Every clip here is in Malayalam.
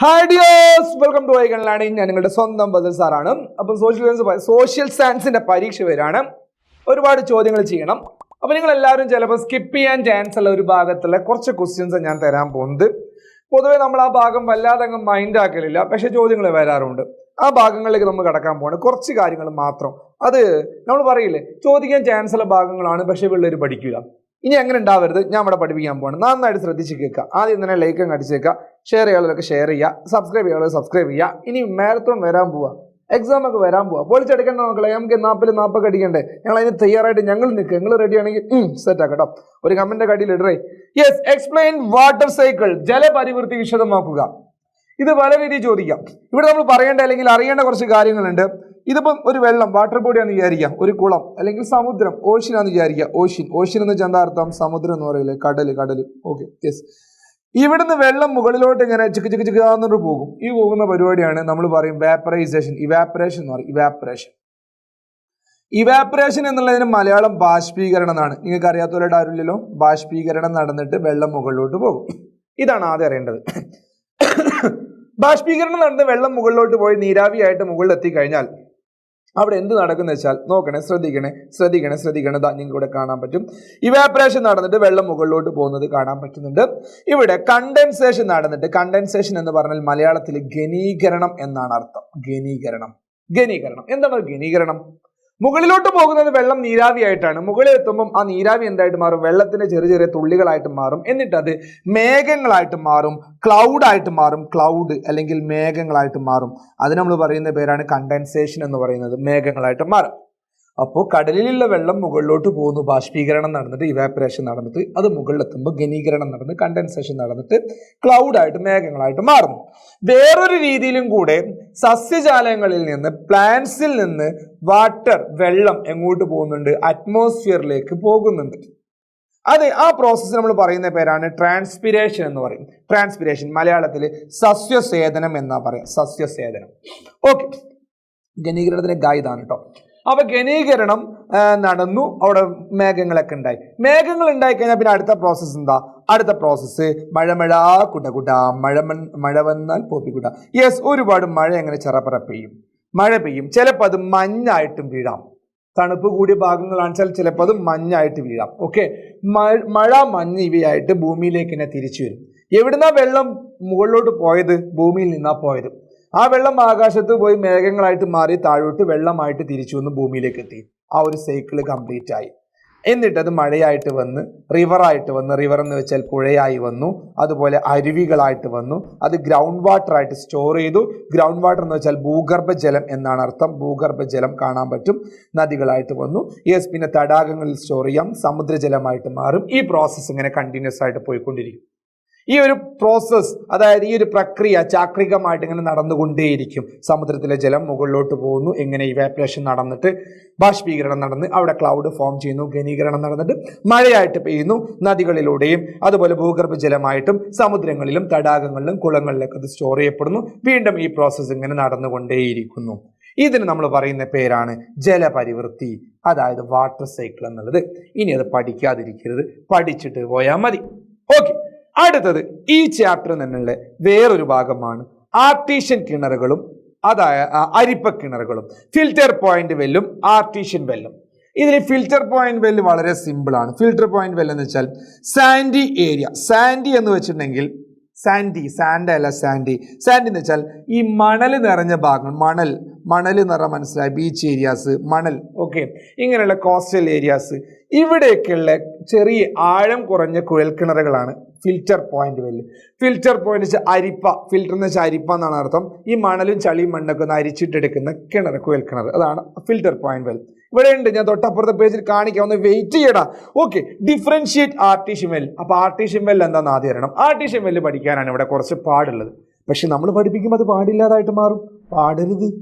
Hi dears, welcome to Icon Learning. ഞാൻ നിങ്ങളുടെ സ്വന്തം ബദൽ സാറാണ്. അപ്പം സോഷ്യൽ സയൻസിന്റെ പരീക്ഷ വരാണ്. ഒരുപാട് ചോദ്യങ്ങൾ ചെയ്യണം. അപ്പം നിങ്ങൾ എല്ലാവരും ചിലപ്പോൾ സ്കിപ്പ് ചെയ്യാൻ ചാൻസ് ഉള്ള ഒരു ഭാഗത്തുള്ള കുറച്ച് ക്വസ്റ്റ്യൻസ് ഞാൻ തരാൻ പോകുന്നത്. പൊതുവെ നമ്മൾ ആ ഭാഗം വല്ലാതെ അങ്ങ് മൈൻഡ് ആക്കലില്ല, പക്ഷെ ചോദ്യങ്ങൾ വരാറുണ്ട്. ആ ഭാഗങ്ങളിലേക്ക് നമ്മൾ കടക്കാൻ പോകണം. കുറച്ച് കാര്യങ്ങൾ മാത്രം. അത് നമ്മൾ പറയില്ലേ, ചോദിക്കാൻ ചാൻസ് ഉള്ള ഭാഗങ്ങളാണ്, പക്ഷെ പിള്ളേർ പഠിക്കില്ല. ഇനി അങ്ങനെ ഉണ്ടാവരുത്. ഞാൻ ഇവിടെ പഠിപ്പിക്കാൻ പോകണം. നന്നായിട്ട് ശ്രദ്ധിച്ച് കേൾക്കുക. ആദ്യം തന്നെ ലൈക്ക് അങ്ങ് അടിച്ചേക്കുക. ഷെയർ ചെയ്യാനുള്ളതൊക്കെ ഷെയർ ചെയ്യുക. സബ്സ്ക്രൈബ് ചെയ്യാനുള്ളത് സബ്സ്ക്രൈബ് ചെയ്യുക. ഇനി മാരത്തോൺ വരാൻ പോവുക, എക്സാം ഒക്കെ വരാൻ പോവുക. പൊളിച്ചെടുക്കേണ്ട മക്കളെ, നമുക്ക് 40 അടിക്കണ്ടേ? ഞങ്ങൾ അതിന് തയ്യാറായിട്ട് ഞങ്ങൾ നിൽക്കുക. നിങ്ങൾ റെഡി ആണെങ്കിൽ സെറ്റ് ആക്കട്ടോ. ഒരു കമന്റ് അടിയിൽ ഇടറേ. Yes, explain water cycle. ജലപരിവൃത്തി വിശദമാക്കുക. ഇത് പല രീതിയിൽ ചോദിക്കാം. ഇവിടെ നമ്മൾ പറയേണ്ട അല്ലെങ്കിൽ അറിയേണ്ട കുറച്ച് കാര്യങ്ങളുണ്ട്. ഇതിപ്പം ഒരു വെള്ളം, വാട്ടർ ബോഡിയാന്ന് വിചാരിക്കാം. ഒരു കുളം അല്ലെങ്കിൽ സമുദ്രം, ഓഷ്യനാന്ന് വിചാരിക്കുക. ഓഷ്യൻ എന്ന് വെച്ചാൽ എന്താ അർത്ഥം? സമുദ്രം എന്ന് പറയില്ലേ, കടല്. Okay, yes. ഇവിടുന്ന് വെള്ളം മുകളിലോട്ട് ഇങ്ങനെ ചിക്കാന്നിട്ട് പോകും. ഈ പോകുന്ന പരിപാടിയാണ് നമ്മൾ പറയും ഇവാപ്പറേഷൻ എന്ന് പറയും. ഇവാപ്പറേഷൻ എന്നുള്ളതിന് മലയാളം ബാഷ്പീകരണം എന്നാണ്. നിങ്ങൾക്ക് അറിയാത്തവരുടെ ആരുമില്ലല്ലോ. ബാഷ്പീകരണം നടന്നിട്ട് വെള്ളം മുകളിലോട്ട് പോകും. ഇതാണ് ആദ്യം അറിയേണ്ടത്. ബാഷ്പീകരണം നടന്ന് വെള്ളം മുകളിലോട്ട് പോയി നീരാവിയായിട്ട് മുകളിൽ എത്തിക്കഴിഞ്ഞാൽ അവിടെ എന്ത് നടക്കുന്ന വെച്ചാൽ നോക്കണേ, ശ്രദ്ധിക്കണേ. നിങ്ങൾക്ക് ഇവിടെ കാണാൻ പറ്റും. ഇവാപ്പറേഷൻ നടന്നിട്ട് വെള്ളം മുകളിലോട്ട് പോകുന്നത് കാണാൻ പറ്റുന്നുണ്ട്. ഇവിടെ കണ്ടൻസേഷൻ നടന്നിട്ട്, കണ്ടൻസേഷൻ എന്ന് പറഞ്ഞാൽ മലയാളത്തിൽ ഘനീകരണം എന്നാണ് അർത്ഥം. ഘനീകരണം എന്താണ് ഘനീകരണം? മുകളിലോട്ട് പോകുന്നത് വെള്ളം നീരാവിയായിട്ടാണ്. മുകളിൽ എത്തുമ്പം ആ നീരാവി എന്തായിട്ട് മാറും? വെള്ളത്തിന്റെ ചെറിയ തുള്ളികളായിട്ട് മാറും. എന്നിട്ട് അത് മേഘങ്ങളായിട്ട് മാറും, ക്ലൗഡ് അല്ലെങ്കിൽ മേഘങ്ങളായിട്ട് മാറും. അത് നമ്മൾ പറയുന്ന പേരാണ് കണ്ടൻസേഷൻ എന്ന് പറയുന്നത്. മേഘങ്ങളായിട്ട് മാറും. അപ്പോൾ കടലിലുള്ള വെള്ളം മുകളിലോട്ട് പോകുന്നു, ബാഷ്പീകരണം നടന്നിട്ട്, ഇവാപ്പറേഷൻ നടന്നിട്ട്, അത് മുകളിലെത്തുമ്പോൾ ഘനീകരണം നടന്ന്, കണ്ടൻസേഷൻ നടന്നിട്ട് ക്ലൗഡായിട്ട്, മേഘങ്ങളായിട്ട് മാറുന്നു. വേറൊരു രീതിയിലും കൂടെ സസ്യജാലങ്ങളിൽ നിന്ന്, പ്ലാന്റ്സിൽ നിന്ന് വാട്ടർ, വെള്ളം എങ്ങോട്ട് പോകുന്നുണ്ട്? അറ്റ്മോസ്ഫിയറിലേക്ക് പോകുന്നുണ്ട്. അത് ആ പ്രോസസ്സ് നമ്മൾ പറയുന്ന പേരാണ് ട്രാൻസ്പിരേഷൻ എന്ന് പറയും. ട്രാൻസ്പിരേഷൻ മലയാളത്തിൽ സസ്യസേചനം എന്നാ പറയാം. സസ്യസേചനം. ഓക്കെ, ഘനീകരണത്തിന്റെ ഇതാണ് കേട്ടോ. അപ്പൊ ഘനീകരണം നടന്നു, അവിടെ മേഘങ്ങളൊക്കെ ഉണ്ടായി. മേഘങ്ങൾ ഉണ്ടായിക്കഴിഞ്ഞാൽ പിന്നെ അടുത്ത പ്രോസസ്സ് എന്താ? അടുത്ത പ്രോസസ്സ് മഴ വന്നാൽ പോപ്പിക്കുട്ട. യെസ്, ഒരുപാട് മഴ എങ്ങനെ ചെറപ്പറ പെയ്യും. മഴ പെയ്യും. ചിലപ്പോൾ അത് മഞ്ഞായിട്ടും വീഴാം. തണുപ്പ് കൂടിയ ഭാഗങ്ങളാണെച്ചാൽ ചിലപ്പോൾ അത് മഞ്ഞായിട്ട് വീഴാം. ഓക്കെ, മഴ, മഞ്ഞ് ഇവയായിട്ട് ഭൂമിയിലേക്ക് തന്നെ തിരിച്ചു വരും. എവിടുന്നാ വെള്ളം മുകളിലോട്ട് പോയത്? ഭൂമിയിൽ നിന്നാ പോയത്. ആ വെള്ളം ആകാശത്ത് പോയി മേഘങ്ങളായിട്ട് മാറി താഴോട്ട് വെള്ളമായിട്ട് തിരിച്ചു വന്ന് ഭൂമിയിലേക്ക് എത്തി. ആ ഒരു സൈക്കിള് കംപ്ലീറ്റ് ആയി. എന്നിട്ട് അത് മഴയായിട്ട് വന്ന്, റിവറായിട്ട് വന്ന്, റിവർ എന്ന് വെച്ചാൽ പുഴയായി വന്നു, അതുപോലെ അരുവികളായിട്ട് വന്നു, അത് ഗ്രൗണ്ട് വാട്ടർ ആയിട്ട് സ്റ്റോർ ചെയ്തു. ഗ്രൗണ്ട് വാട്ടർ എന്ന് വെച്ചാൽ ഭൂഗർഭജലം എന്നാണ് അർത്ഥം. ഭൂഗർഭജലം കാണാൻ പറ്റും. നദികളായിട്ട് വന്നു. യെസ്, പിന്നെ തടാകങ്ങളിൽ സ്റ്റോർ ചെയ്യാം, സമുദ്രജലമായിട്ട് മാറും. ഈ പ്രോസസ്സ് ഇങ്ങനെ കണ്ടിന്യൂസ് ആയിട്ട് പോയിക്കൊണ്ടിരിക്കും. ഈ ഒരു പ്രോസസ്, അതായത് ഈ ഒരു പ്രക്രിയ ചാക്രികമായിട്ട് ഇങ്ങനെ നടന്നുകൊണ്ടേയിരിക്കും. സമുദ്രത്തിലെ ജലം മുകളിലോട്ട് പോകുന്നു, എങ്ങനെ ഇവാപ്പറേഷൻ നടന്നിട്ട് ബാഷ്പീകരണം നടന്ന് അവിടെ ക്ലൗഡ് ഫോം ചെയ്യുന്നു, ഘനീകരണം നടന്നിട്ട് മഴയായിട്ട് പെയ്യുന്നു, നദികളിലൂടെയും അതുപോലെ ഭൂഗർഭജലമായിട്ടും സമുദ്രങ്ങളിലും തടാകങ്ങളിലും കുളങ്ങളിലൊക്കെ അത് സ്റ്റോർ ചെയ്യപ്പെടുന്നു. വീണ്ടും ഈ പ്രോസസ്സ് ഇങ്ങനെ നടന്നുകൊണ്ടേയിരിക്കുന്നു. ഇതിന് നമ്മൾ പറയുന്ന പേരാണ് ജലപരിവൃത്തി, അതായത് വാട്ടർ സൈക്കിൾ എന്നുള്ളത്. ഇനി അത് പഠിക്കാതിരിക്കരുത്, പഠിച്ചിട്ട് പോയാൽ മതി. ഓക്കെ, അടുത്തത് ഈ ചാപ്റ്റർ തന്നെയുള്ള വേറൊരു ഭാഗമാണ് ആർട്ടീഷ്യൻ കിണറുകളും, അതായത് അരിപ്പ കിണറുകളും. ഫിൽറ്റർ പോയിന്റ് വെല്ലും ആർട്ടീഷ്യൻ വെല്ലും. ഇതിന് ഫിൽറ്റർ പോയിന്റ് വെല്ല് വളരെ സിമ്പിൾ ആണ്. ഫിൽറ്റർ പോയിന്റ് വെല്ല് എന്ന് വെച്ചാൽ സാൻഡി ഏരിയ. സാൻഡി എന്ന് വെച്ചിട്ടുണ്ടെങ്കിൽ സാൻഡി എന്ന് വെച്ചാൽ ഈ മണൽ നിറഞ്ഞ ഭാഗങ്ങൾ. മണൽ നിറ മനസ്സിലായി? ബീച്ച് ഏരിയാസ്, മണൽ. ഓക്കെ, ഇങ്ങനെയുള്ള കോസ്റ്റൽ ഏരിയാസ്, ഇവിടെയൊക്കെയുള്ള ചെറിയ ആഴം കുറഞ്ഞ കുഴൽക്കിണറുകളാണ് ഫിൽറ്റർ പോയിന്റ് വെല്ല്. ഫിൽറ്റർ പോയിന്റ് വെച്ചാൽ അരിപ്പ. ഫിൽറ്റർ എന്ന് വെച്ചാൽ അരിപ്പ എന്നാണ് അർത്ഥം. ഈ മണലും ചളിയും മണ്ണൊക്കെ ഒന്ന് അരിച്ചിട്ടെടുക്കുന്ന കിണർ, കുഴൽക്കിണർ, അതാണ് ഫിൽറ്റർ പോയിന്റ് വെൽ. ഇവിടെ ഉണ്ട്, ഞാൻ തൊട്ടപ്പുറത്തെ പേജിൽ കാണിക്കാം, ഒന്ന് വെയിറ്റ് ചെയ്യടാ. Okay, differentiate artesian well. അപ്പൊ ആർട്ടീഷ്യൻ വെൽ എന്താണെന്ന് ആദ്യം അറിയണം. ആർട്ടീഷ്യൻ വെല്ല് പഠിക്കാനാണ് ഇവിടെ കുറച്ച് പാടുള്ളത്. പക്ഷെ നമ്മൾ പഠിപ്പിക്കുമ്പോൾ അത് പാടില്ലാതായിട്ട് മാറും.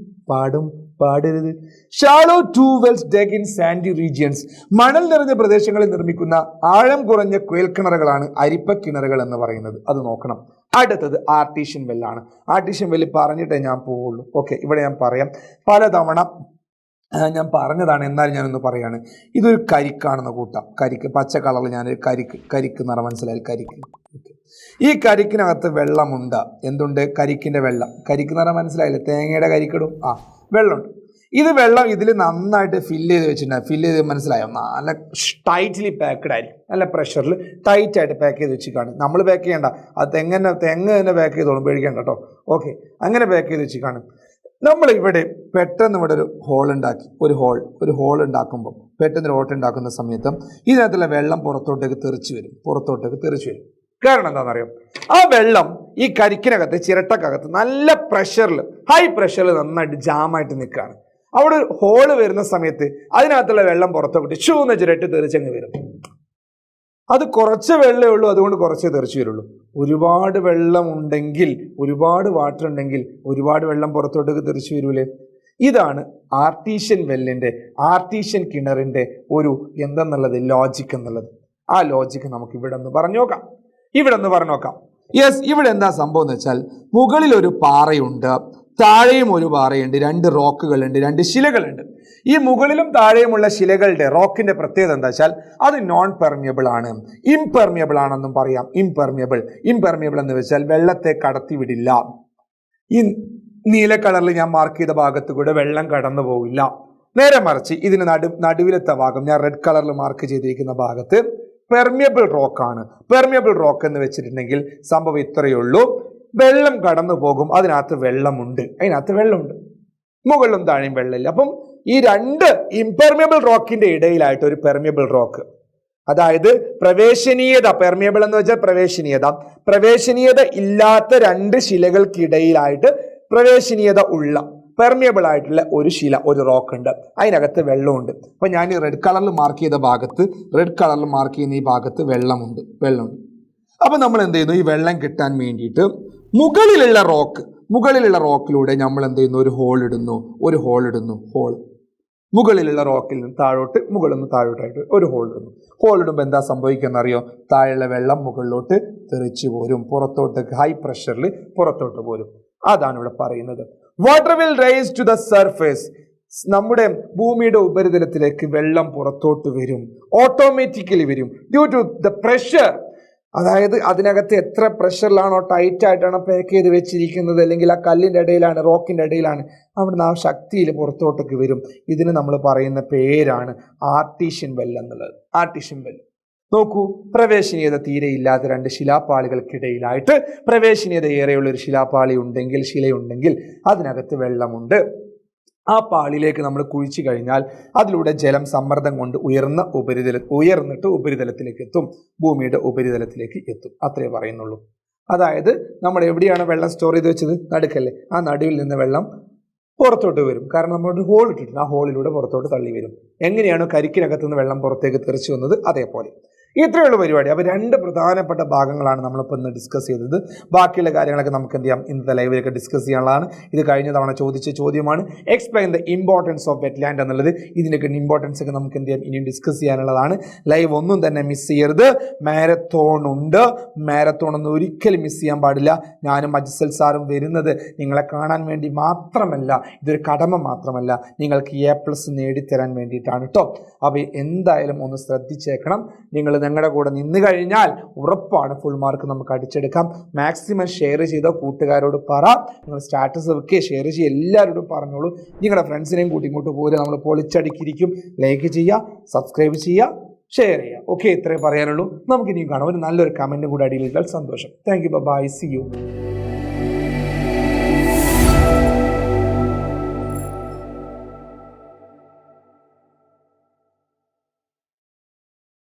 പാടരുത്. Shallow tube wells dug in sandy regions. മണൽ നിറഞ്ഞ പ്രദേശങ്ങളിൽ നിർമ്മിക്കുന്ന ആഴം കുറഞ്ഞ കുഴൽക്കിണറുകളാണ് അരിപ്പ കിണറുകൾ എന്ന് പറയുന്നത്. അത് നോക്കണം. അടുത്തത് ആർട്ടീഷ്യൻ വെല്ലാണ്. ആർട്ടീഷ്യൻ വെല്ല് പറഞ്ഞിട്ടേ ഞാൻ പോവുള്ളൂ. ഓക്കെ, ഇവിടെ ഞാൻ പറയാം. പലതവണ ഞാൻ പറഞ്ഞതാണ്, എന്നാലും ഞാനൊന്ന് പറയാണ്. ഇതൊരു കരിക്കാണെന്ന് കൂട്ടാം. കരിക്ക് പച്ച കളറിൽ ഞാനൊരു കരിക്ക് നിറം മനസ്സിലായി, കരിക്ക്. ഈ കരിക്കിനകത്ത് വെള്ളമുണ്ട്. എന്തുണ്ട്? കരിക്കിൻ്റെ വെള്ളം. കരിക്ക് നിറം മനസ്സിലായില്ലേ? തേങ്ങയുടെ കരിക്കിടും. വെള്ളമുണ്ട്. ഇത് വെള്ളം ഇതിൽ നന്നായിട്ട് ഫില്ല് ചെയ്ത് വെച്ചിട്ടുണ്ടാകും. ഫില്ല് ചെയ്ത് മനസ്സിലായോ? നല്ല ടൈറ്റ്ലി പാക്ക്ഡ് ആയിരിക്കും. നല്ല പ്രഷറിൽ ടൈറ്റായിട്ട് പാക്ക് ചെയ്ത് വെച്ചിട്ടാണ്. നമ്മൾ പാക്ക് ചെയ്യേണ്ട, അത് തെങ്ങ് തന്നെ പാക്ക് ചെയ്തോളും, പേടിക്കേണ്ട കേട്ടോ. ഓക്കെ, അങ്ങനെ പാക്ക് ചെയ്ത് വെച്ചിട്ടാണ്. നമ്മൾ ഇവിടെ പെട്ടെന്ന് ഇവിടെ ഒരു ഹോൾ ഉണ്ടാക്കി, ഒരു ഹോൾ ഉണ്ടാക്കുമ്പോൾ പെട്ടെന്ന് ഒരു ഓട്ട ഉണ്ടാക്കുന്ന സമയത്ത് ഇതിനകത്തുള്ള വെള്ളം പുറത്തോട്ടേക്ക് തെറിച്ച് വരും. കാരണം എന്താണെന്നറിയാം? ആ വെള്ളം ഈ കരിക്കിനകത്ത്, ചിരട്ടക്കകത്ത് നല്ല പ്രഷറിൽ, ഹൈ പ്രഷറിൽ നന്നായിട്ട് ജാമായിട്ട് നിൽക്കുകയാണ്. അവിടെ ഒരു ഹോള് വരുന്ന സമയത്ത് അതിനകത്തുള്ള വെള്ളം പുറത്തോട്ട് ഷൂന്ന് ചിരട്ട് തെറിച്ചങ്ങ് വരും. അത് കുറച്ച് വെള്ളമേ ഉള്ളൂ, അതുകൊണ്ട് കുറച്ചേ തെറിച്ച് വരുള്ളൂ. ഒരുപാട് വെള്ളം ഉണ്ടെങ്കിൽ, ഒരുപാട് വാട്ടർ ഉണ്ടെങ്കിൽ ഒരുപാട് വെള്ളം പുറത്തോട്ടേക്ക് തെറിച്ച് വരൂലേ? ഇതാണ് ആർട്ടീഷ്യൻ കിണറിൻ്റെ ഒരു എന്തെന്നുള്ളത് ലോജിക്ക് എന്നുള്ളത്. ആ ലോജിക്ക് നമുക്ക് ഇവിടെ ഒന്ന് പറഞ്ഞു നോക്കാം. യെസ്, ഇവിടെ എന്താ സംഭവം എന്ന് വെച്ചാൽ, മുകളിൽ ഒരു പാറയുണ്ട്, താഴെയും ഒരു പാറയുണ്ട്, 2 റോക്കുകളുണ്ട്, 2 ശിലകളുണ്ട്. ഈ മുകളിലും താഴെയുമുള്ള ശിലകളുടെ റോക്കിന്റെ പ്രത്യേകത എന്താ വെച്ചാൽ, അത് നോൺ പെർമിയബിൾ ആണ്. ഇംപെർമിയബിൾ ആണെന്നും പറയാം. ഇംപെർമിയബിൾ എന്ന് വെച്ചാൽ വെള്ളത്തെ കടത്തിവിടില്ല. ഈ നീല കളറിൽ ഞാൻ മാർക്ക് ചെയ്ത ഭാഗത്ത് കൂടെ വെള്ളം കടന്നു പോകില്ല. നേരെ മറിച്ച് ഇതിന് നടുവിലത്തെ ഭാഗം, ഞാൻ റെഡ് കളറിൽ മാർക്ക് ചെയ്തിരിക്കുന്ന ഭാഗത്ത് പെർമിയബിൾ റോക്കാണ്. പെർമിയബിൾ റോക്ക് എന്ന് വെച്ചിട്ടുണ്ടെങ്കിൽ സംഭവം ഇത്രയേ ഉള്ളൂ: വെള്ളം കടന്നു പോകും, അതിനകത്ത് വെള്ളമുണ്ട്. മുകളിലും താഴെയും വെള്ളമില്ല. അപ്പം ഈ 2 ഇംപെർമിയബിൾ റോക്കിന്റെ ഇടയിലായിട്ട് ഒരു പെർമിയബിൾ റോക്ക്, അതായത് പ്രവേശനീയത, പെർമിയബിൾ എന്ന് വെച്ചാൽ പ്രവേശനീയത ഇല്ലാത്ത 2 ശിലകൾക്കിടയിലായിട്ട് പ്രവേശനീയത ഉള്ള പെർമിയബിൾ ആയിട്ടുള്ള ഒരു റോക്ക് ഉണ്ട്. അതിനകത്ത് വെള്ളമുണ്ട്. അപ്പൊ ഞാൻ ഈ റെഡ് കളറിൽ മാർക്ക് ചെയ്യുന്ന ഈ ഭാഗത്ത് വെള്ളമുണ്ട്. അപ്പൊ നമ്മൾ എന്ത് ചെയ്യുന്നു? ഈ വെള്ളം കിട്ടാൻ വേണ്ടിയിട്ട് മുകളിലുള്ള റോക്കിലൂടെ നമ്മൾ എന്ത് ചെയ്യുന്നു? ഒരു ഹോൾ ഇടുന്നു. മുകളിലുള്ള റോക്കിൽ നിന്ന് താഴോട്ട്, മുകളിൽ നിന്ന് താഴോട്ടായിട്ട് ഒരു ഹോൾ ഇടുമ്പോൾ എന്താ സംഭവിക്കുക അറിയോ? താഴെയുള്ള വെള്ളം മുകളിലോട്ട് തെറിച്ചു പോരും, പുറത്തോട്ടേക്ക് ഹൈ പ്രഷറിൽ പുറത്തോട്ട് പോരും. അതാണ് ഇവിടെ പറയുന്നത്. Water will rise to the surface. നമ്മുടെ ഭൂമിയുടെ ഉപരിതലത്തിലേക്ക് വെള്ളം പുറത്തോട്ട് വരും, ഓട്ടോമാറ്റിക്കലി വരും, ഡ്യൂ ടു ദ പ്രഷർ. അതായത് അതിനകത്ത് എത്ര പ്രഷറിലാണോ, ടൈറ്റ് ആയിട്ടാണോ പാക്ക് ചെയ്ത് വെച്ചിരിക്കുന്നത്, അല്ലെങ്കിൽ ആ കല്ലിൻ്റെ ഇടയിലാണ്, റോക്കിൻ്റെ ഇടയിലാണ്, അവിടുന്ന് ആ ശക്തിയിൽ പുറത്തോട്ടേക്ക് വരും. ഇതിന് നമ്മൾ പറയുന്ന പേരാണ് ആർട്ടീഷ്യൻ വെൽ എന്നുള്ളത്. നോക്കൂ, പ്രവേശനീയത തീരെ ഇല്ലാത്ത 2 ശിലാപാളികൾക്കിടയിലായിട്ട് പ്രവേശനീയത ഏറെയുള്ള ഒരു ശിലയുണ്ടെങ്കിൽ അതിനകത്ത് വെള്ളമുണ്ട്. ആ പാളിയിലേക്ക് നമ്മൾ കുഴിച്ചു കഴിഞ്ഞാൽ അതിലൂടെ ജലം സമ്മർദ്ദം കൊണ്ട് ഉയർന്നിട്ട് ഉപരിതലത്തിലേക്ക് എത്തും, ഭൂമിയുടെ ഉപരിതലത്തിലേക്ക് എത്തും. അത്രേ പറയുന്നുള്ളൂ. അതായത് നമ്മൾ എവിടെയാണ് വെള്ളം സ്റ്റോർ ചെയ്ത് വെച്ചത്? നടുക്കല്ലേ. ആ നടുവിൽ നിന്ന് വെള്ളം പുറത്തോട്ട് വരും. കാരണം നമ്മളൊരു ഹോൾ ഇട്ടിട്ടുണ്ട്, ആ ഹോളിലൂടെ പുറത്തോട്ട് തള്ളി വരും. എങ്ങനെയാണോ കരിക്കിനകത്തുനിന്ന് വെള്ളം പുറത്തേക്ക് തെറിച്ചു വന്നത്, അതേപോലെ. ഇത്രയുള്ള പരിപാടി. അപ്പോൾ 2 പ്രധാനപ്പെട്ട ഭാഗങ്ങളാണ് നമ്മളിപ്പോൾ ഇന്ന് ഡിസ്കസ് ചെയ്തത്. ബാക്കിയുള്ള കാര്യങ്ങളൊക്കെ നമുക്ക് എന്ത് ചെയ്യാം, ഇന്നത്തെ ലൈവിലൊക്കെ ഡിസ്കസ് ചെയ്യാനുള്ളതാണ്. ഇത് കഴിഞ്ഞ തവണ ചോദിച്ച ചോദ്യമാണ്. Explain the importance of wetland എന്നുള്ളത്. ഇതിൻ്റെയൊക്കെ ഇമ്പോർട്ടൻസ് ഒക്കെ നമുക്ക് എന്ത് ചെയ്യാം, ഇനിയും ഡിസ്കസ് ചെയ്യാനുള്ളതാണ്. ലൈവ് ഒന്നും തന്നെ മിസ് ചെയ്യരുത്. മാരത്തോൺ ഉണ്ട്. മാരത്തോൺ ഒന്നും ഒരിക്കലും മിസ് ചെയ്യാൻ പാടില്ല. ഞാനും അജ്സൽ സാറും വരുന്നത് നിങ്ങളെ കാണാൻ വേണ്ടി മാത്രമല്ല, ഇതൊരു കടമ മാത്രമല്ല, നിങ്ങൾക്ക് A+ നേടിത്തരാൻ വേണ്ടിയിട്ടാണ് കേട്ടോ. അപ്പോൾ എന്തായാലും ഒന്ന് ശ്രദ്ധിച്ചേക്കണം. ഞങ്ങളുടെ കൂടെ നിന്ന് കഴിഞ്ഞാൽ ഉറപ്പാണ് ഫുൾ മാർക്ക് നമുക്ക് അടിച്ചെടുക്കാം. മാക്സിമം ഷെയർ ചെയ്തോ, കൂട്ടുകാരോട് പറ, നിങ്ങൾ സ്റ്റാറ്റസ് വെക്കുക, ഷെയർ ചെയ്യുക, എല്ലാവരോടും പറഞ്ഞോളൂ. നിങ്ങളുടെ ഫ്രണ്ട്സിനെയും കൂട്ടി ഇങ്ങോട്ട് പോരുക. നമ്മൾ പൊളിച്ചടിക്കിരിക്കും. ലൈക്ക് ചെയ്യുക, സബ്സ്ക്രൈബ് ചെയ്യുക, ഷെയർ ചെയ്യുക. ഓക്കെ, ഇത്രേ പറയാനുള്ളൂ. നമുക്കിനിയും കാണാം. ഒരു നല്ലൊരു കമൻറ്റും കൂടി അടിയിൽ ഇട്ടാൽ സന്തോഷം. Thank you, bye, see U.